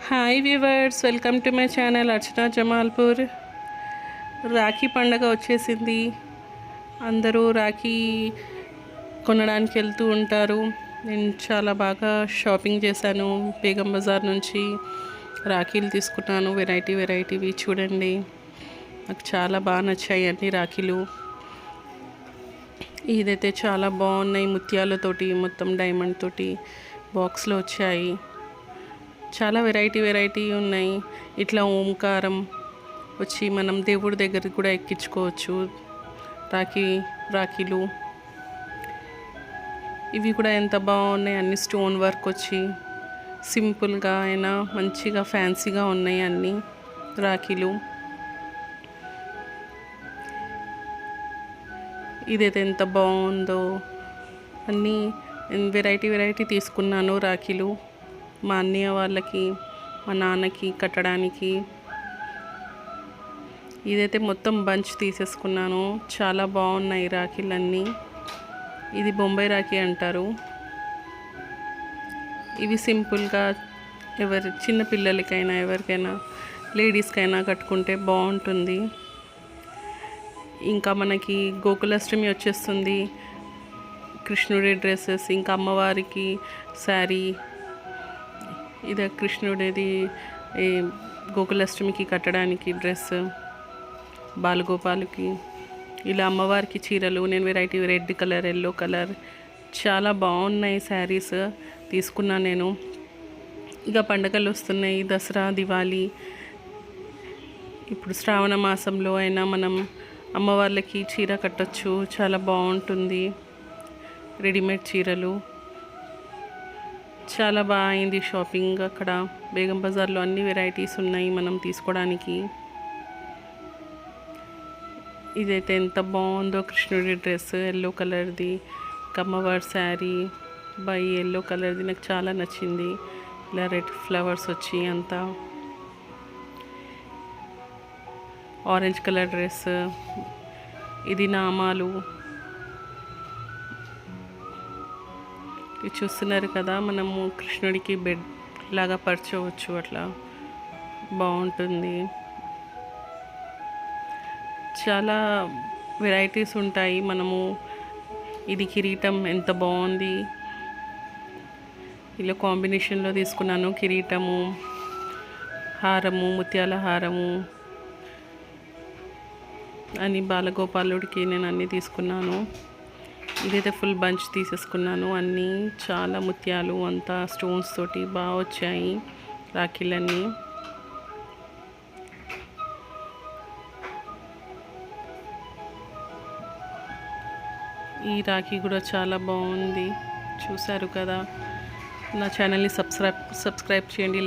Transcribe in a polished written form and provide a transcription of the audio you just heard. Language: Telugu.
Hi viewers, welcome to my channel Archana Jamalpur. Rakhi పండగ వచ్చేసింది. అందరూ రాఖీ కొనడానికి వెళ్తూ ఉంటారు. నేను చాలా బాగా షాపింగ్ చేశాను. బేగం బజార్ నుంచి రాఖీలు తీసుకున్నాను. వెరైటీవి చూడండి. నాకు చాలా బాగా నచ్చాయి అన్ని రాఖీలు. ఇదైతే చాలా బాగున్నాయి. ముత్యాలతోటి మొత్తం డైమండ్ తోటి బాక్స్లో వచ్చాయి. చాలా వెరైటీ ఉన్నాయి. ఇట్లా ఓంకారం వచ్చి మనం దేవుడి దగ్గరికి కూడా ఎక్కించుకోవచ్చు. రాఖీలు ఇవి కూడా ఎంత బాగున్నాయి. అన్ని స్టోన్ వర్క్ వచ్చి సింపుల్గా అయినా మంచిగా ఫ్యాన్సీగా ఉన్నాయి అన్ని రాఖీలు. ఇదైతే ఎంత బాగుందో. అన్నీ వెరైటీ తీసుకున్నాను రాఖీలు. మా అన్నయ్య వాళ్ళకి, మా నాన్నకి కట్టడానికి. ఇదైతే మొత్తం బంచ్ తీసేసుకున్నాను. చాలా బాగున్నాయి రాఖీలన్నీ. ఇది బొంబాయి రాఖీ అంటారు. ఇవి సింపుల్గా చిన్న పిల్లలకైనా ఎవరికైనా లేడీస్కైనా కట్టుకుంటే బాగుంటుంది. ఇంకా మనకి గోకులాష్టమి వచ్చేస్తుంది. కృష్ణుడి డ్రెస్సెస్, ఇంకా అమ్మవారికి శారీ. ఇది కృష్ణుడిది గోకులాష్టమికి కట్టడానికి డ్రెస్, బాలగోపాలకి. ఇలా అమ్మవారికి చీరలు నేను variety red colour, yellow colour చాలా బాగున్నాయి శారీస్ తీసుకున్నాను నేను. ఇక పండగలు వస్తున్నాయి, దసరా, దివాళీ. ఇప్పుడు శ్రావణ మాసంలో అయినా మనం అమ్మవార్లకి చీర కట్టచ్చు. చాలా బాగుంటుంది. రెడీమేడ్ చీరలు. చాలా బాగా అయింది షాపింగ్. అక్కడ బేగం బజార్లో అన్ని వెరైటీస్ ఉన్నాయి మనం తీసుకోవడానికి. ఇదైతే ఎంత బాగుందో. కృష్ణుడి డ్రెస్ ఎల్లో కలర్ది, అమ్మవారి శారీ బై ఎల్లో కలర్ది నాకు చాలా నచ్చింది. ఇలా రెడ్ ఫ్లవర్స్ వచ్చి అంతా. Orange colour dress. ఇది నామాలు. ఇది చూస్తున్నారు కదా, మనము కృష్ణుడికి బెడ్ లాగా పరచవచ్చు. అట్లా బాగుంటుంది. చాలా వెరైటీస్ ఉంటాయి. మనము ఇది కిరీటం ఎంత బాగుంది. ఇలా కాంబినేషన్లో తీసుకున్నాను. కిరీటము, హారము, ముత్యాల హారము అని బాలగోపాలుడికి నేను అన్నీ తీసుకున్నాను. ఇదైతే ఫుల్ బంచ్ తీసేసుకున్నాను. అన్నీ చాలా ముత్యాలు, అంతా స్టోన్స్ తోటి బాగా వచ్చాయి రాఖీలన్నీ. ఈ రాఖీ కూడా చాలా బాగుంది. చూసారు కదా. నా ఛానల్ని సబ్స్క్రైబ్ చేయండి.